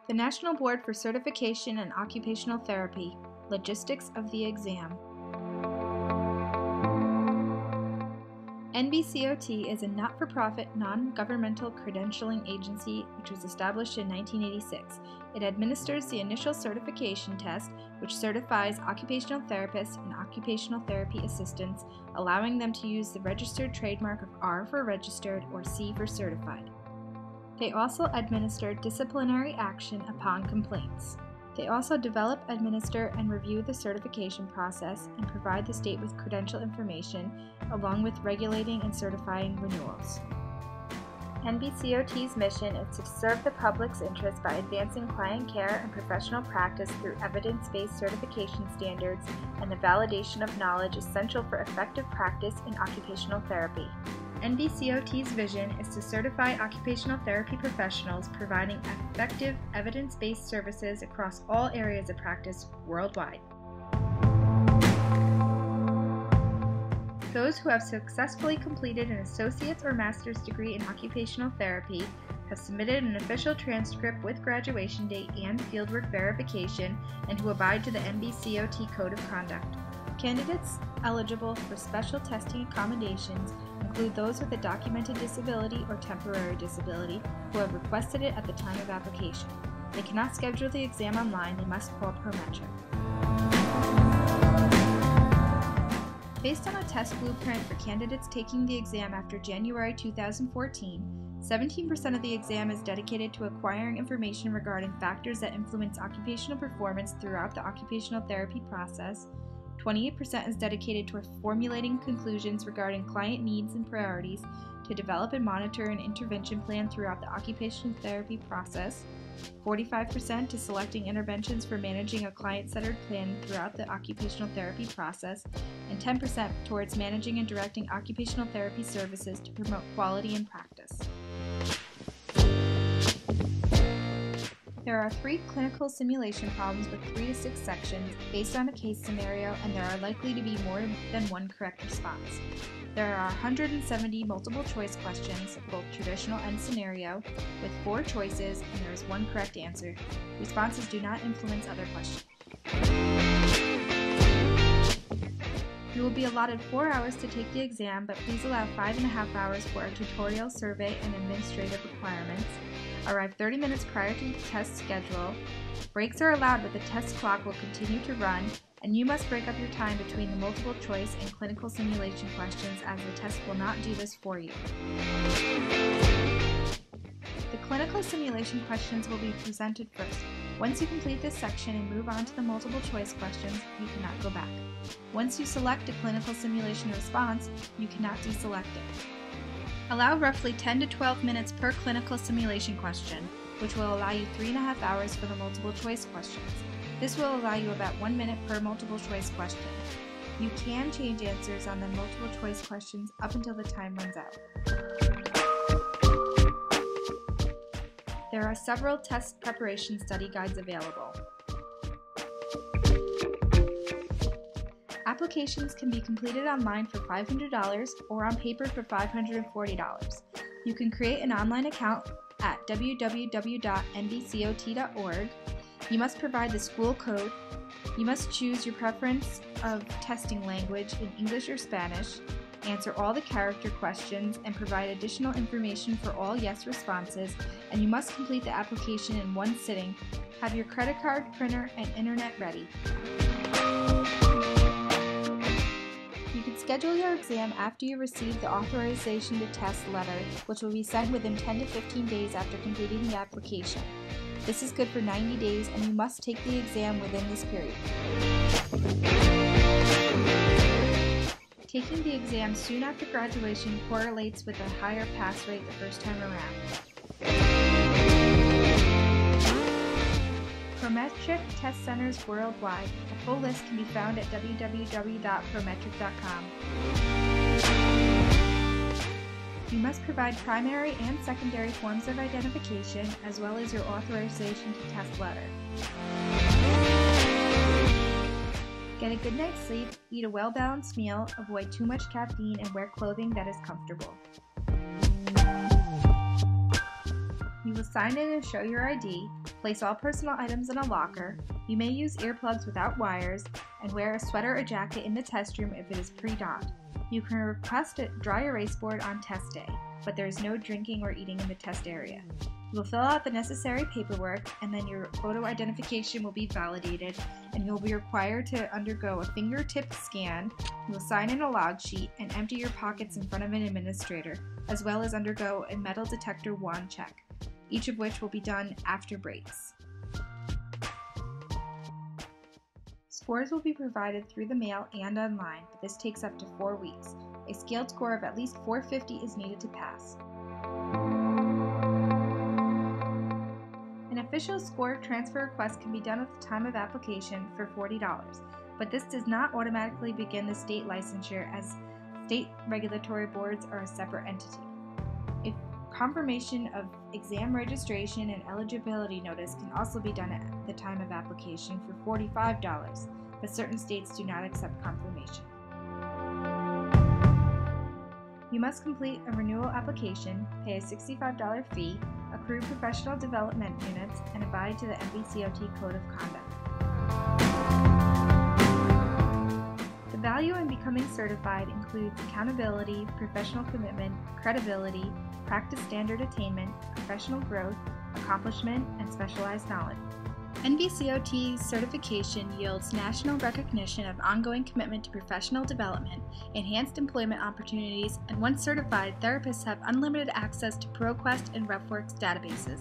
The National Board for Certification in Occupational Therapy, Logistics of the Exam. Nbcot is a not-for-profit, non-governmental credentialing agency which was established in 1986. It administers the initial certification test, which certifies occupational therapists and occupational therapy assistants, allowing them to use the registered trademark of R for registered or C for certified. They also administer disciplinary action upon complaints. They also develop, administer, and review the certification process and provide the state with credential information, along with regulating and certifying renewals. Nbcot's mission is to serve the public's interest by advancing client care and professional practice through evidence-based certification standards and the validation of knowledge essential for effective practice in occupational therapy. Nbcot's vision is to certify occupational therapy professionals providing effective, evidence-based services across all areas of practice worldwide. Those who have successfully completed an associate's or master's degree in occupational therapy have submitted an official transcript with graduation date and fieldwork verification and who abide to the Nbcot Code of Conduct. Candidates eligible for special testing accommodations include those with a documented disability or temporary disability who have requested it at the time of application. They cannot schedule the exam online, they must call Prometric. Based on a test blueprint for candidates taking the exam after January 2014, 17% of the exam is dedicated to acquiring information regarding factors that influence occupational performance throughout the occupational therapy process. 28% is dedicated to formulating conclusions regarding client needs and priorities to develop and monitor an intervention plan throughout the occupational therapy process. 45% to selecting interventions for managing a client-centered plan throughout the occupational therapy process, and 10% towards managing and directing occupational therapy services to promote quality in practice. There are 3 clinical simulation problems with 3 to 6 sections based on a case scenario, and there are likely to be more than one correct response. There are 170 multiple choice questions, both traditional and scenario, with 4 choices, and there is 1 correct answer. Responses do not influence other questions. You will be allotted 4 hours to take the exam, but please allow 5.5 hours for a tutorial, survey, and administrative requirements. Arrive 30 minutes prior to the test schedule. Breaks are allowed, but the test clock will continue to run, and you must break up your time between the multiple choice and clinical simulation questions, as the test will not do this for you. The clinical simulation questions will be presented first. Once you complete this section and move on to the multiple choice questions, you cannot go back. Once you select a clinical simulation response, you cannot deselect it. Allow roughly 10 to 12 minutes per clinical simulation question, which will allow you 3.5 hours for the multiple choice questions. This will allow you about 1 minute per multiple choice question. You can change answers on the multiple choice questions up until the time runs out. There are several test preparation study guides available. Applications can be completed online for $500 or on paper for $540. You can create an online account at www.nbcot.org. You must provide the school code. You must choose your preference of testing language in English or Spanish, answer all the character questions, and provide additional information for all yes responses, and you must complete the application in one sitting. Have your credit card, printer, and internet ready. You can schedule your exam after you receive the authorization to test letter, which will be sent within 10 to 15 days after completing the application. This is good for 90 days, and you must take the exam within this period. Taking the exam soon after graduation correlates with a higher pass rate the first time around. Prometric test centers worldwide. A full list can be found at www.prometric.com. You must provide primary and secondary forms of identification, as well as your authorization to test letter. Get a good night's sleep, eat a well-balanced meal, avoid too much caffeine, and wear clothing that is comfortable. You You will sign in and show your ID, place all personal items in a locker. You may use earplugs without wires, and wear a sweater or jacket in the test room if it is pre-dawned. You can request a dry erase board on test day, but there is no drinking or eating in the test area. You will fill out the necessary paperwork, and then your photo identification will be validated, and you'll be required to undergo a fingertip scan. You will sign in a log sheet and empty your pockets in front of an administrator, as well as undergo a metal detector wand check, each of which will be done after breaks. Scores will be provided through the mail and online, but this takes up to 4 weeks. A scaled score of at least 450 is needed to pass. An official score transfer request can be done at the time of application for $40, but this does not automatically begin the state licensure, as state regulatory boards are a separate entity. A confirmation of exam registration and eligibility notice can also be done at the time of application for $45, but certain states do not accept confirmation. You must complete a renewal application, pay a $65 fee, accrue professional development units, and abide to the Nbcot Code of Conduct. The value in becoming certified includes accountability, professional commitment, credibility, practice standard attainment, professional growth, accomplishment, and specialized knowledge. Nbcot's certification yields national recognition of ongoing commitment to professional development, enhanced employment opportunities, and once certified, therapists have unlimited access to ProQuest and RefWorks databases.